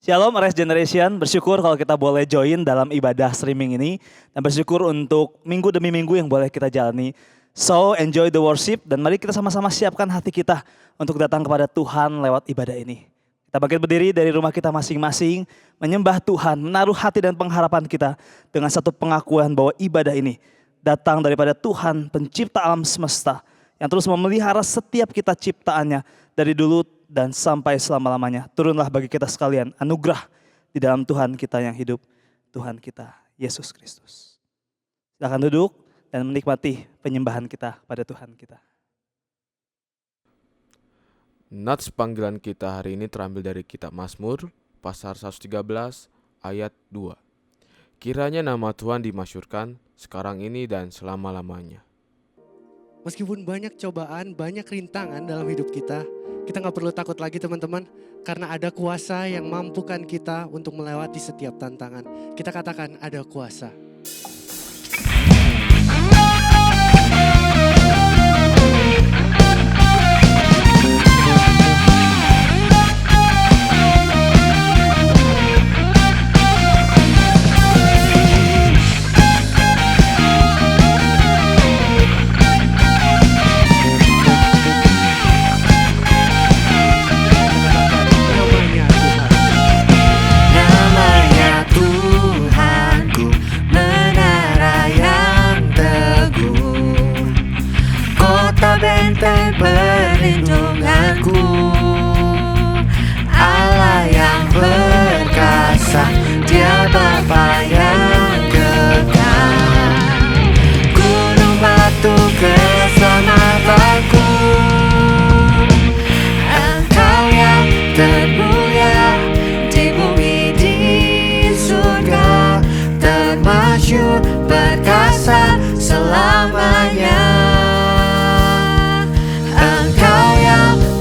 Shalom Rise Generation, bersyukur kalau kita boleh join dalam ibadah streaming ini dan bersyukur untuk minggu demi minggu yang boleh kita jalani. So enjoy the worship dan mari kita sama-sama siapkan hati kita untuk datang kepada Tuhan lewat ibadah ini. Kita bangkit berdiri dari rumah kita masing-masing, menyembah Tuhan, menaruh hati dan pengharapan kita dengan satu pengakuan bahwa ibadah ini datang daripada Tuhan pencipta alam semesta yang terus memelihara setiap kita ciptaannya dari dulu dan sampai selama-lamanya. Turunlah bagi kita sekalian anugerah di dalam Tuhan kita yang hidup, Tuhan kita Yesus Kristus. Silakan duduk dan menikmati penyembahan kita pada Tuhan kita. Nats panggilan kita hari ini terambil dari kitab Mazmur, pasal 113, ayat 2. Kiranya nama Tuhan dimasyhurkan sekarang ini dan selama-lamanya. Meskipun banyak cobaan, banyak rintangan dalam hidup kita gak perlu takut lagi teman-teman. Karena ada kuasa yang mampukan kita untuk melewati setiap tantangan. Kita katakan ada kuasa. Benteng perlindunganku, Allah yang perkasa, Dia Bapa yang kekal, gunung batu keselamatanku, Engkau yang termulia di bumi di surga, termasyhur perkasa selamanya.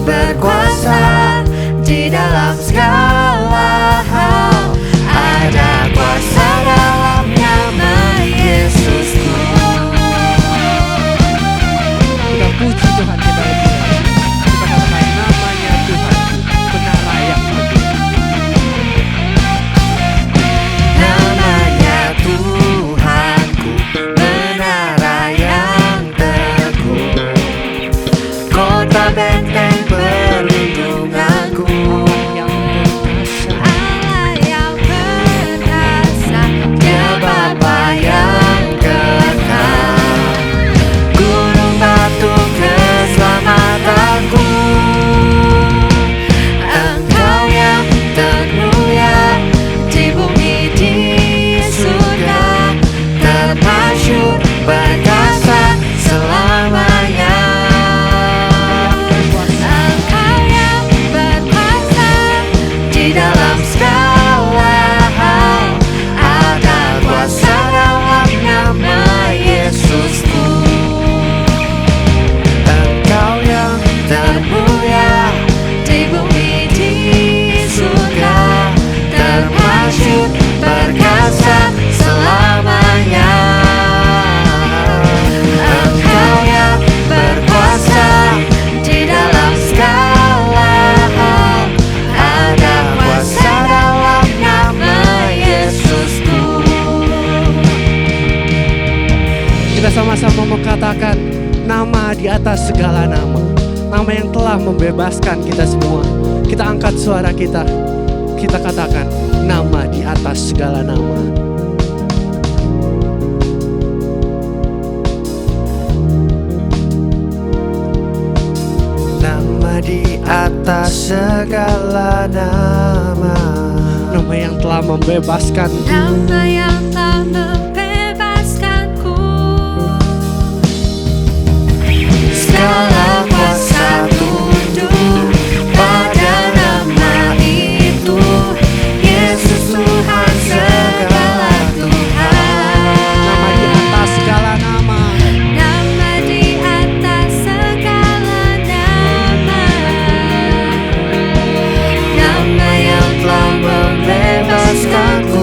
Berkuasa di dalam segala hal, ada kuasa dalam nama Yesusku. Kita puji Tuhan, kita lebih. Kita katakan namanya Tuhan, menara yang teguh. Namanya Tuhanku, menara yang teguh, kota benteng perlindunganku, Allah yang perkasa, Dia Bapa yang kekal, gunung batu keselamatanku, Engkau yang termulia di bumi di surga, termasyhur perkasa selamanya. Dalam segala hal, ada kuasa dalam nama Yesusku. Engkau yang termulia di bumi di surga, termasyhur perkasa selamanya. Engkau yang berkuasa di dalam segala hal, ada kuasa dalam nama Yesusku. Kita sama-sama mengatakan nama di atas segala nama. Nama yang telah membebaskan kita semua. Kita angkat suara kita. Kita katakan nama di atas segala nama. Nama di atas segala nama, Nama yang telah membebaskan. nama yang telah membebaskanku. Segala kuasa tunduk pada nama itu, Yesus Tuhan segala Tuhan. Nama di atas segala nama. Nama di atas segala nama, nama yang telah membebaskanku.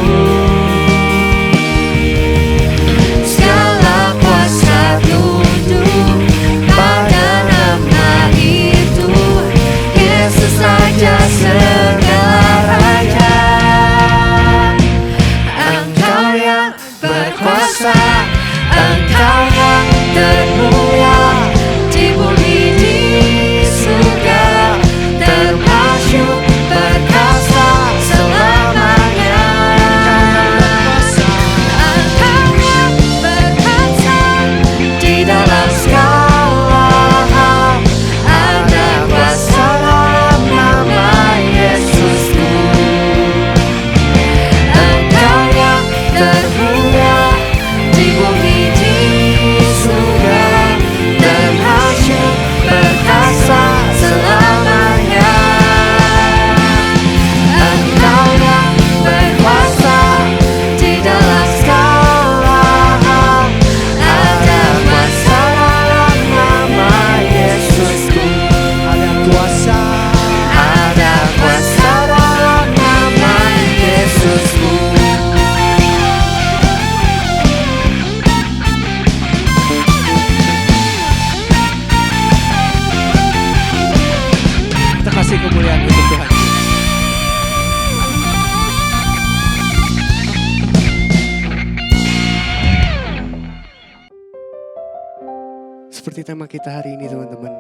Seperti tema kita hari ini teman-teman,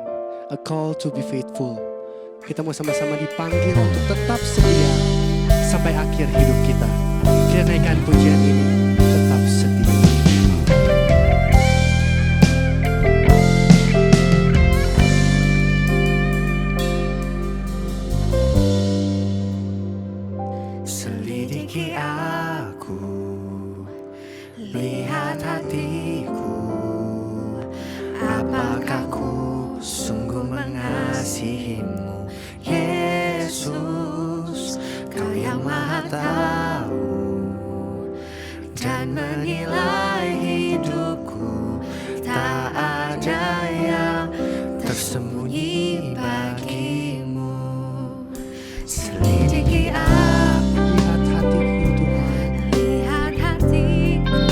a call to be faithful. Kita mau sama-sama dipanggil untuk tetap setia sampai akhir hidup kita. Kita naikkan pujian ini, tetap setia. Selidiki aku, lihat hatiku, apakah ku sungguh mengasihimu, Yesus, Kau yang Maha Tahu dan menilai hidupku, tak ada yang tersembunyi bagimu. Selidiki aku, lihat hatiku Tuhan, lihat hatiku,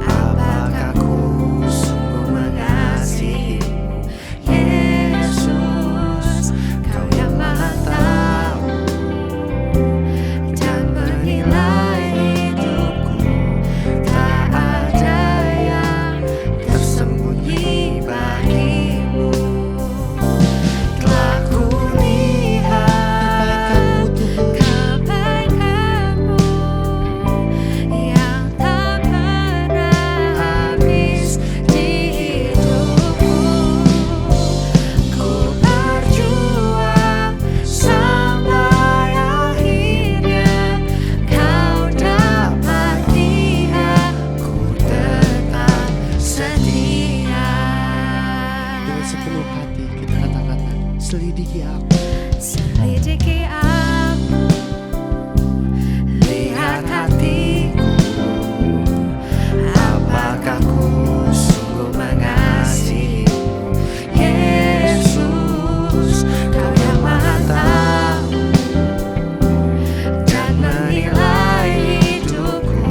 apakah ku sungguh mengasihimu, Yesus, Kau yang Maha Tahu dan menilai hidupku, tak ada yang tersembunyi bagimu. Telah kulihat kebaikanmu yang tak pernah habis di hidupku. Ku berjuang sampai akhirnya Kau dapati aku tetap setia. Dengan sepenuh hati kita katakan, selidiki aku. Selidiki aku, lihat hatiku, apakah ku sungguh mengasihimu, Yesus, Kau yang Maha Tahu dan menilai hidupku,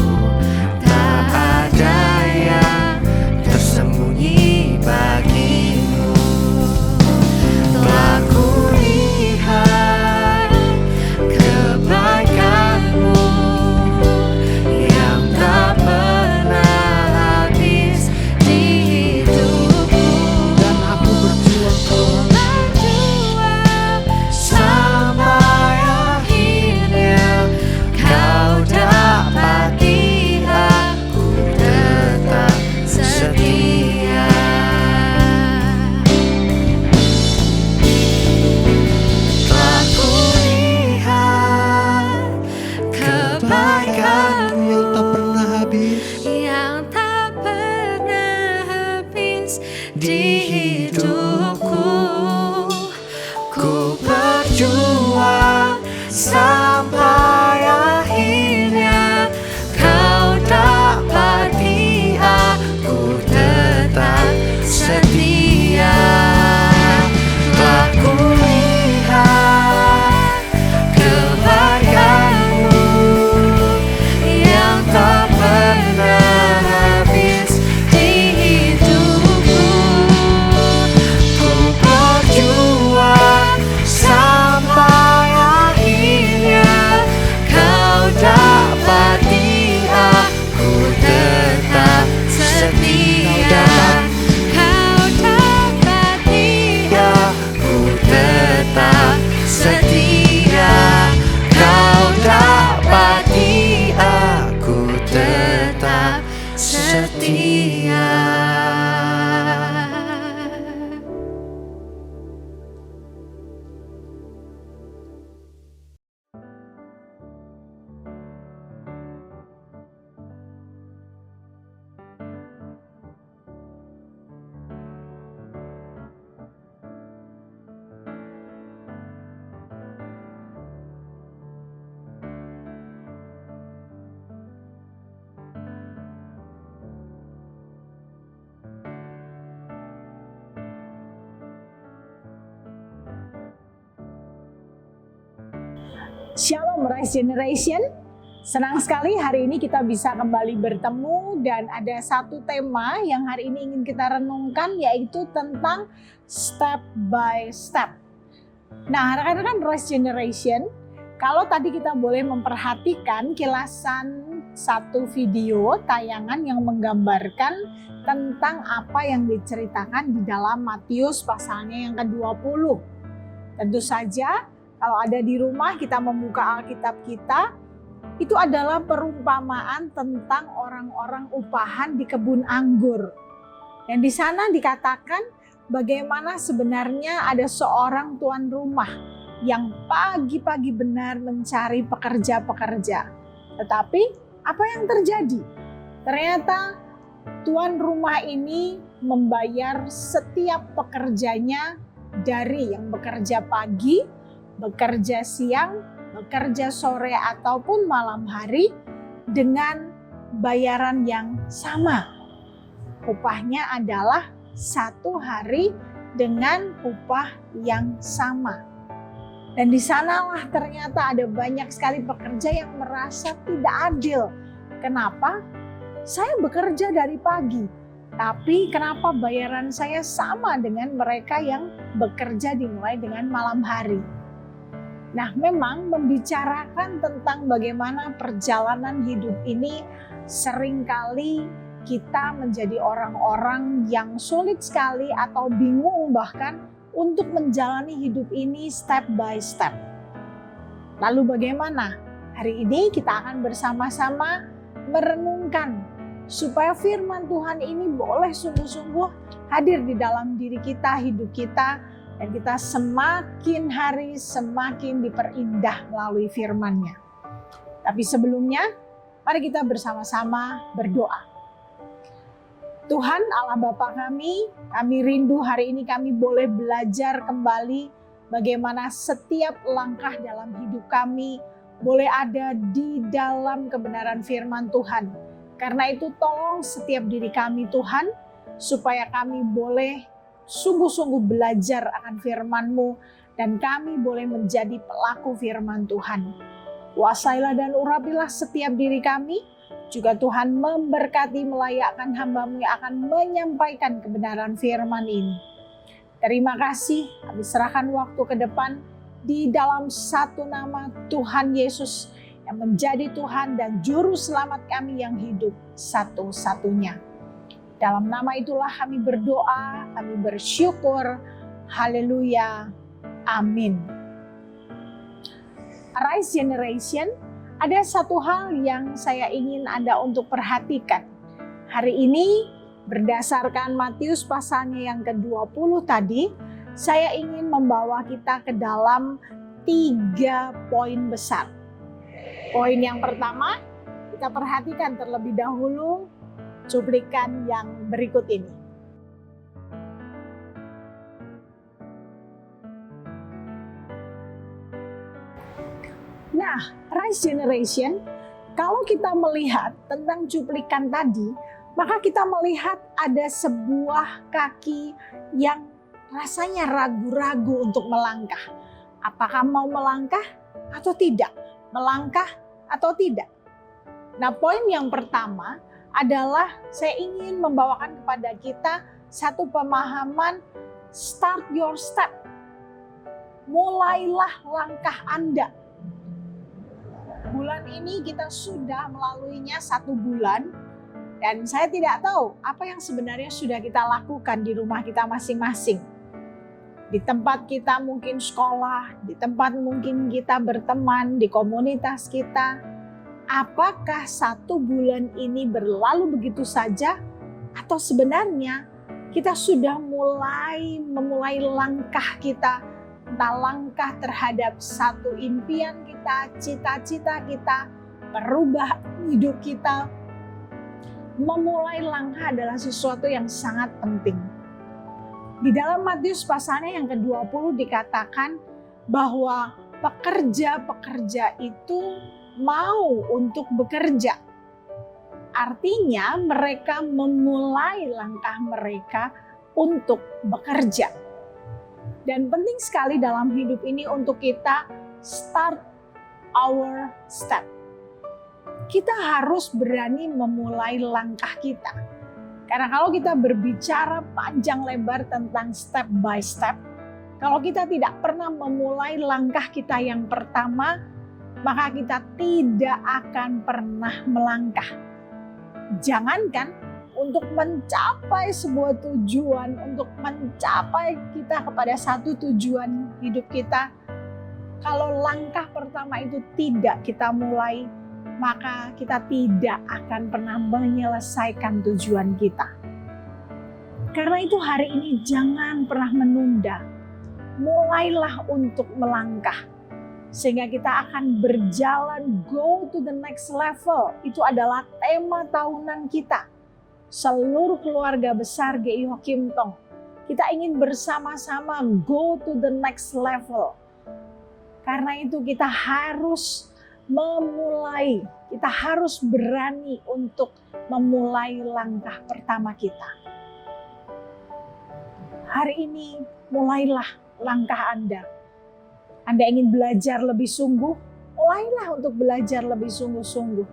tak ada yang tersembunyi bagimu. Telah kulihat kebaikanmu yang tak pernah habis di hidupku, dan aku berjuang sampai akhirnya Kau dapati aku tetap setia. Telah kulihat kebaikanmu yang tak pernah habis di hidupku. Ku berjuang sampai akhirnya Kau dapati aku tetap setia. Telah kulihat kebaikanmu yang tak pernah habis di hidupku. Ku berjuang sampai akhirnya Kau dapati aku tetap setia. Kau dapati aku tetap setia. Kau dapati aku tetap setia. Shalom Rise Generation, senang sekali hari ini kita bisa kembali bertemu dan ada satu tema yang hari ini ingin kita renungkan, yaitu tentang step by step. Nah, rekan-rekan Rise Generation, kalau tadi kita boleh memperhatikan kilasan satu video tayangan yang menggambarkan tentang apa yang diceritakan di dalam Matius pasalnya yang ke-20. Tentu saja kalau ada di rumah kita membuka Alkitab kita, itu adalah perumpamaan tentang orang-orang upahan di kebun anggur. Dan di sana dikatakan bagaimana sebenarnya ada seorang tuan rumah yang pagi-pagi benar mencari pekerja-pekerja. Tetapi apa yang terjadi? Ternyata tuan rumah ini membayar setiap pekerjanya, dari yang bekerja pagi, bekerja siang, bekerja sore ataupun malam hari dengan bayaran yang sama. Upahnya adalah 1 hari dengan upah yang sama. Dan di sanalah ternyata ada banyak sekali pekerja yang merasa tidak adil. Kenapa? Saya bekerja dari pagi, tapi kenapa bayaran saya sama dengan mereka yang bekerja dimulai dengan malam hari? Nah, memang membicarakan tentang bagaimana perjalanan hidup ini seringkali kita menjadi orang-orang yang sulit sekali atau bingung bahkan untuk menjalani hidup ini step by step. Lalu bagaimana? Hari ini kita akan bersama-sama merenungkan supaya firman Tuhan ini boleh sungguh-sungguh hadir di dalam diri kita, hidup kita, dan kita semakin hari semakin diperindah melalui firman-Nya. Tapi sebelumnya, mari kita bersama-sama berdoa. Tuhan Allah Bapa kami rindu hari ini kami boleh belajar kembali bagaimana setiap langkah dalam hidup kami boleh ada di dalam kebenaran firman Tuhan. Karena itu tolong setiap diri kami Tuhan, supaya kami boleh sungguh-sungguh belajar akan firman-Mu dan kami boleh menjadi pelaku firman Tuhan. Kuasailah dan urapilah setiap diri kami, juga Tuhan memberkati melayakkan hamba-Mu yang akan menyampaikan kebenaran firman ini. Terima kasih, kami serahkan waktu ke depan di dalam satu nama Tuhan Yesus yang menjadi Tuhan dan Juru Selamat kami yang hidup satu-satunya. Dalam nama itulah kami berdoa, kami bersyukur. Haleluya. Amin. Arise Generation, ada satu hal yang saya ingin Anda untuk perhatikan. Hari ini berdasarkan Matius pasalnya yang ke-20 tadi, saya ingin membawa kita ke dalam 3 poin besar. Poin yang pertama, kita perhatikan terlebih dahulu cuplikan yang berikut ini. Nah, Rise Generation, kalau kita melihat tentang cuplikan tadi, maka kita melihat ada sebuah kaki yang rasanya ragu-ragu untuk melangkah. Apakah mau melangkah atau tidak? Melangkah atau tidak? Nah, poin yang pertama adalah saya ingin membawakan kepada kita satu pemahaman start your step. Mulailah langkah Anda. Bulan ini kita sudah melaluinya 1 bulan dan saya tidak tahu apa yang sebenarnya sudah kita lakukan di rumah kita masing-masing. Di tempat kita mungkin sekolah, di tempat mungkin kita berteman, di komunitas kita. Apakah 1 bulan ini berlalu begitu saja? Atau sebenarnya kita sudah memulai langkah kita, entah langkah terhadap satu impian kita, cita-cita kita, perubahan hidup kita. Memulai langkah adalah sesuatu yang sangat penting. Di dalam Matius pasalnya yang ke-20 dikatakan bahwa pekerja-pekerja itu mau untuk bekerja. Artinya mereka memulai langkah mereka untuk bekerja. Dan penting sekali dalam hidup ini untuk kita start our step. Kita harus berani memulai langkah kita. Karena kalau kita berbicara panjang lebar tentang step by step, kalau kita tidak pernah memulai langkah kita yang pertama, maka kita tidak akan pernah melangkah. Jangankan untuk mencapai sebuah tujuan, untuk mencapai kita kepada satu tujuan hidup kita, kalau langkah pertama itu tidak kita mulai, maka kita tidak akan pernah menyelesaikan tujuan kita. Karena itu hari ini jangan pernah menunda. Mulailah untuk melangkah. Sehingga kita akan berjalan go to the next level. Itu adalah tema tahunan kita. Seluruh keluarga besar GIO Kim Tong. Kita ingin bersama-sama go to the next level. Karena itu kita harus memulai. Kita harus berani untuk memulai langkah pertama kita. Hari ini mulailah langkah Anda. Anda ingin belajar lebih sungguh, mulailah untuk belajar lebih sungguh-sungguh.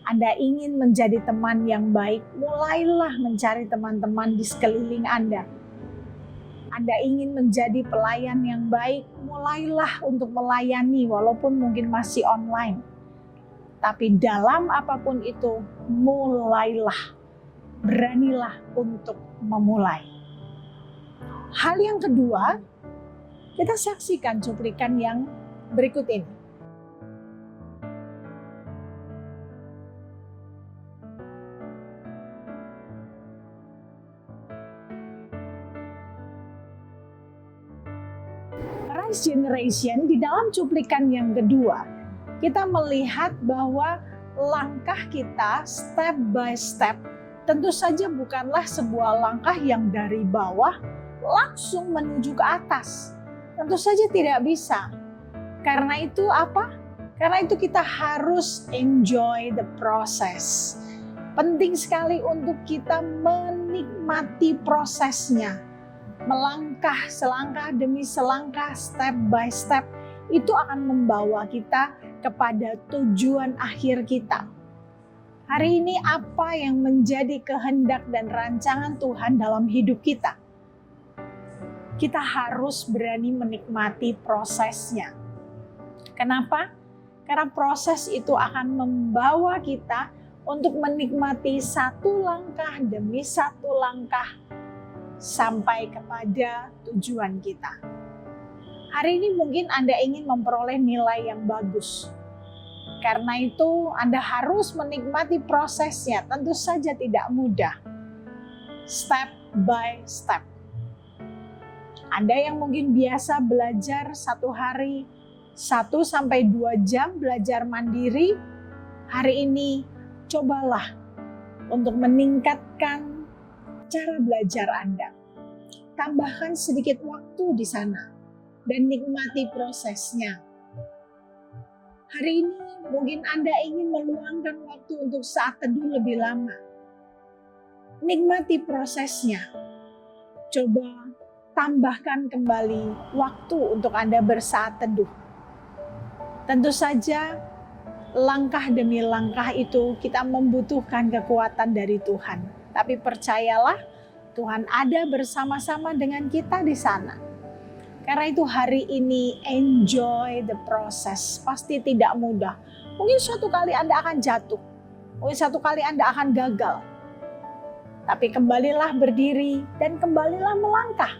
Anda ingin menjadi teman yang baik, mulailah mencari teman-teman di sekeliling Anda. Anda ingin menjadi pelayan yang baik, mulailah untuk melayani walaupun mungkin masih online. Tapi dalam apapun itu, mulailah. Beranilah untuk memulai. Hal yang kedua, kita saksikan cuplikan yang berikut ini. Rise Generation, di dalam cuplikan yang kedua, kita melihat bahwa langkah kita step by step tentu saja bukanlah sebuah langkah yang dari bawah langsung menuju ke atas. Tentu saja tidak bisa. Karena itu apa? Karena itu kita harus enjoy the process. Penting sekali untuk kita menikmati prosesnya. Melangkah selangkah demi selangkah, step by step, itu akan membawa kita kepada tujuan akhir kita. Hari ini apa yang menjadi kehendak dan rancangan Tuhan dalam hidup kita? Kita harus berani menikmati prosesnya. Kenapa? Karena proses itu akan membawa kita untuk menikmati satu langkah demi satu langkah sampai kepada tujuan kita. Hari ini mungkin Anda ingin memperoleh nilai yang bagus. Karena itu Anda harus menikmati prosesnya. Tentu saja tidak mudah. Step by step. Anda yang mungkin biasa belajar satu hari 1-2 jam belajar mandiri, hari ini cobalah untuk meningkatkan cara belajar Anda. Tambahkan sedikit waktu di sana dan nikmati prosesnya. Hari ini mungkin Anda ingin meluangkan waktu untuk saat teduh lebih lama. Nikmati prosesnya. Coba tambahkan kembali waktu untuk Anda bersaat teduh. Tentu saja langkah demi langkah itu kita membutuhkan kekuatan dari Tuhan. Tapi percayalah, Tuhan ada bersama-sama dengan kita di sana. Karena itu hari ini enjoy the process. Pasti tidak mudah. Mungkin suatu kali Anda akan jatuh. Mungkin suatu kali Anda akan gagal. Tapi kembalilah berdiri dan kembalilah melangkah.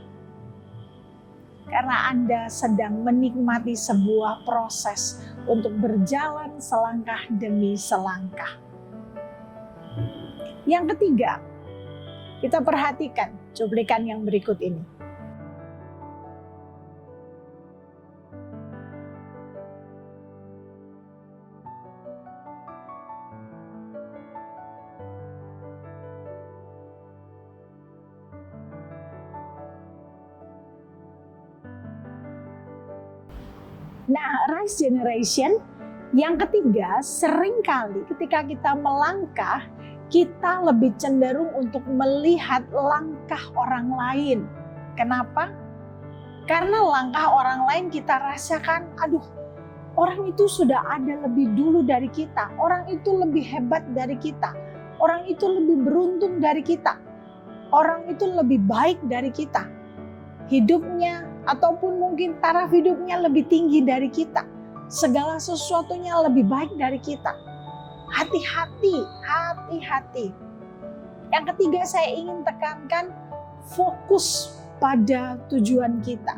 Karena Anda sedang menikmati sebuah proses untuk berjalan selangkah demi selangkah. Yang ketiga, kita perhatikan cuplikan yang berikut ini. Nah, Rise Generation yang ketiga, seringkali ketika kita melangkah, kita lebih cenderung untuk melihat langkah orang lain. Kenapa? Karena langkah orang lain kita rasakan, aduh, orang itu sudah ada lebih dulu dari kita. Orang itu lebih hebat dari kita. Orang itu lebih beruntung dari kita. Orang itu lebih baik dari kita. Hidupnya ataupun mungkin taraf hidupnya lebih tinggi dari kita. segala sesuatunya lebih baik dari kita. Hati-hati, hati-hati. Yang ketiga saya ingin tekankan, fokus pada tujuan kita.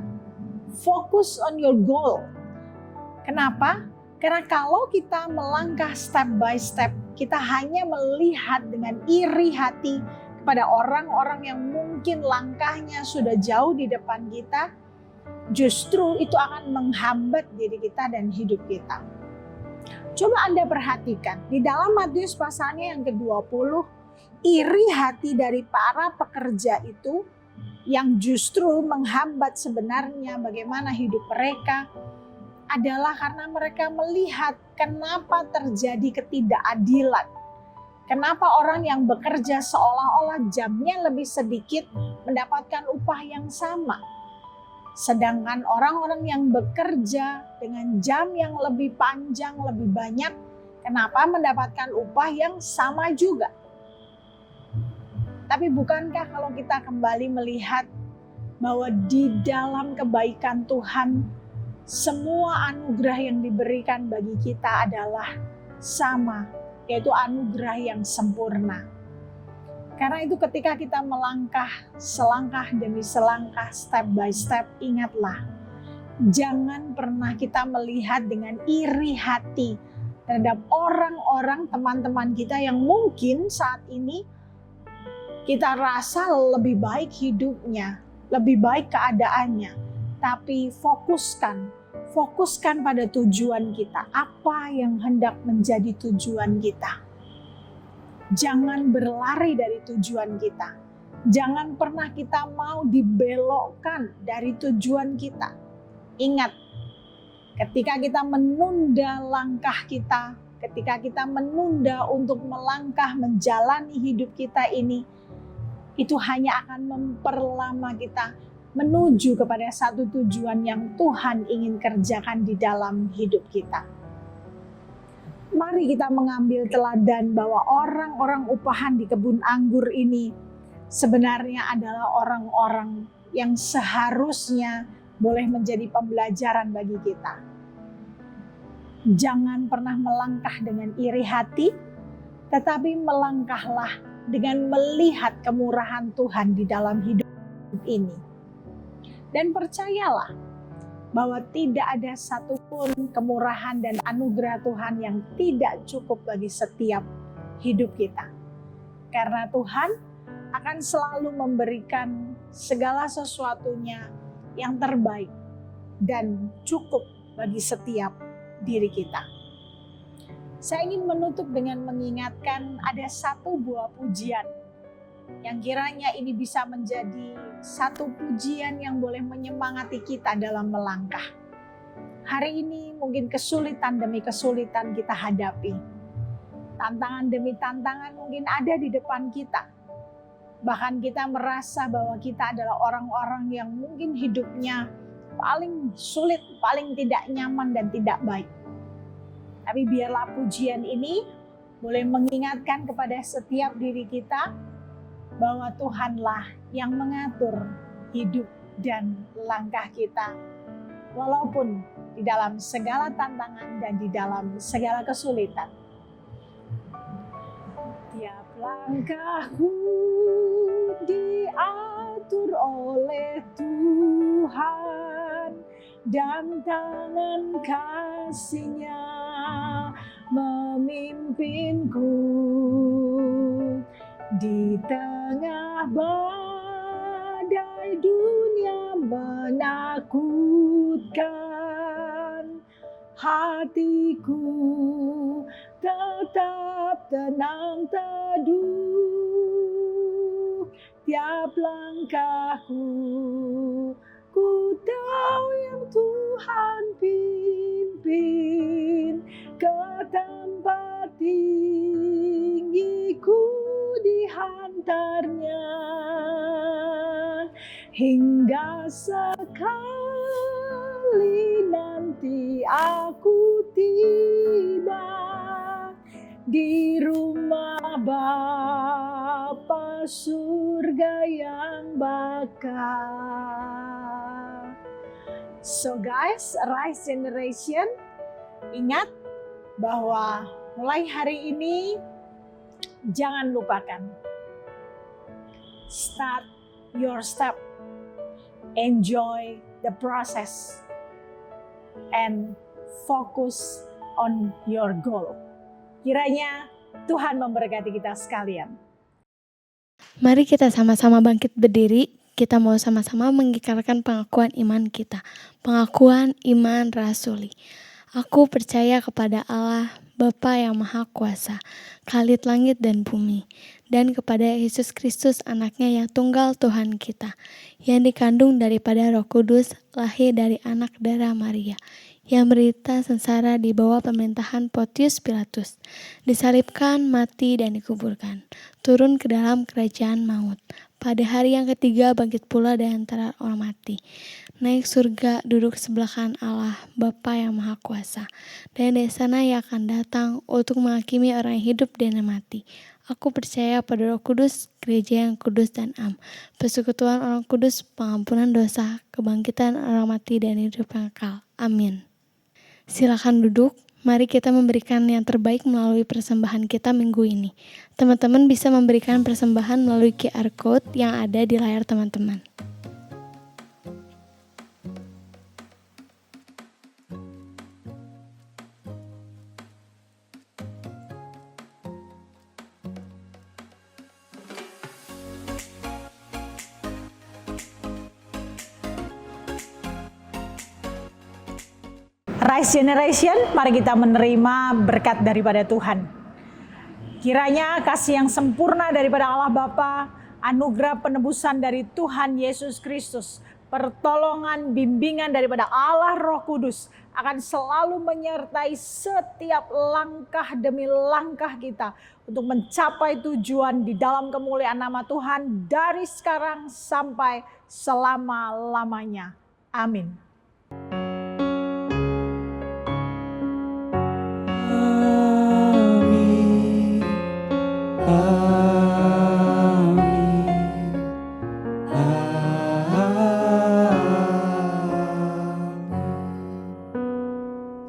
Fokus on your goal. Kenapa? Karena kalau kita melangkah step by step, kita hanya melihat dengan iri hati kepada orang-orang yang mungkin langkahnya sudah jauh di depan kita, justru itu akan menghambat diri kita dan hidup kita. Coba Anda perhatikan, di dalam Matius pasalnya yang ke-20, iri hati dari para pekerja itu yang justru menghambat sebenarnya bagaimana hidup mereka adalah karena mereka melihat kenapa terjadi ketidakadilan. Kenapa orang yang bekerja seolah-olah jamnya lebih sedikit mendapatkan upah yang sama. Sedangkan orang-orang yang bekerja dengan jam yang lebih panjang, lebih banyak, kenapa mendapatkan upah yang sama juga. Tapi bukankah kalau kita kembali melihat bahwa di dalam kebaikan Tuhan, semua anugerah yang diberikan bagi kita adalah sama, yaitu anugerah yang sempurna. Karena itu ketika kita melangkah selangkah demi selangkah, step by step, ingatlah, jangan pernah kita melihat dengan iri hati terhadap orang-orang, teman-teman kita yang mungkin saat ini kita rasa lebih baik hidupnya, lebih baik keadaannya. Tapi fokuskan pada tujuan kita. Apa yang hendak menjadi tujuan kita. Jangan berlari dari tujuan kita. Jangan pernah kita mau dibelokkan dari tujuan kita. Ingat, ketika kita menunda langkah kita, ketika kita menunda untuk melangkah menjalani hidup kita ini, itu hanya akan memperlama kita menuju kepada satu tujuan yang Tuhan ingin kerjakan di dalam hidup kita. Mari kita mengambil teladan bahwa orang-orang upahan di kebun anggur ini sebenarnya adalah orang-orang yang seharusnya boleh menjadi pembelajaran bagi kita. Jangan pernah melangkah dengan iri hati, tetapi melangkahlah dengan melihat kemurahan Tuhan di dalam hidup ini. Dan percayalah bahwa tidak ada satupun kemurahan dan anugerah Tuhan yang tidak cukup bagi setiap hidup kita. Karena Tuhan akan selalu memberikan segala sesuatunya yang terbaik dan cukup bagi setiap diri kita. Saya ingin menutup dengan mengingatkan ada satu buah pujian yang kiranya ini bisa menjadi satu pujian yang boleh menyemangati kita dalam melangkah. Hari ini mungkin kesulitan demi kesulitan kita hadapi. Tantangan demi tantangan mungkin ada di depan kita. Bahkan kita merasa bahwa kita adalah orang-orang yang mungkin hidupnya paling sulit, paling tidak nyaman dan tidak baik. Tapi biarlah pujian ini boleh mengingatkan kepada setiap diri kita bahwa Tuhanlah yang mengatur hidup dan langkah kita. Walaupun di dalam segala tantangan dan di dalam segala kesulitan. Tiap langkahku diatur oleh Tuhan dan tangan kasih-Nya memimpinku di tengah badai dunia menakutkan. Hatiku tetap tenang teduh. Tiap langkahku ku tahu yang Tuhan pimpin ke tempat tinggi ku dihantarnya hingga sekali nanti aku tiba di rumah Bapa surga yang bakal. So guys, Rise Generation, Ingat bahwa mulai hari ini jangan lupakan. Start your step. Enjoy the process. And focus on your goal. Kiranya Tuhan memberkati kita sekalian. Mari kita sama-sama bangkit berdiri. Kita mau sama-sama mengikrarkan pengakuan iman kita. Pengakuan iman rasuli. Aku percaya kepada Allah, Bapa yang Maha Kuasa, Khalid langit dan bumi, dan kepada Yesus Kristus anaknya yang tunggal Tuhan kita, yang dikandung daripada Roh Kudus, lahir dari anak darah Maria, yang berita sengsara di bawah pemerintahan Pontius Pilatus, disalibkan, mati, dan dikuburkan, turun ke dalam kerajaan maut. Pada hari yang ketiga bangkit pula dari antara orang mati, naik surga, duduk sebelah kanan Allah, Bapa yang Maha Kuasa, dan dari sana ia akan datang untuk menghakimi orang yang hidup dan yang mati. Aku percaya pada Roh Kudus, gereja yang kudus dan am, persekutuan orang kudus, pengampunan dosa, kebangkitan orang mati dan hidup yang kekal. Amin. Silakan duduk. Mari kita memberikan yang terbaik melalui persembahan kita minggu ini. Teman-teman bisa memberikan persembahan melalui QR Code yang ada di layar teman-teman. Rise Generation, mari kita menerima berkat daripada Tuhan. Kiranya kasih yang sempurna daripada Allah Bapa, anugerah penebusan dari Tuhan Yesus Kristus, pertolongan bimbingan daripada Allah Roh Kudus akan selalu menyertai setiap langkah demi langkah kita untuk mencapai tujuan di dalam kemuliaan nama Tuhan dari sekarang sampai selama-lamanya. Amin.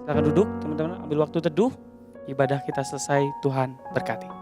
Silakan duduk teman-teman, ambil waktu teduh. Ibadah kita selesai, Tuhan berkati.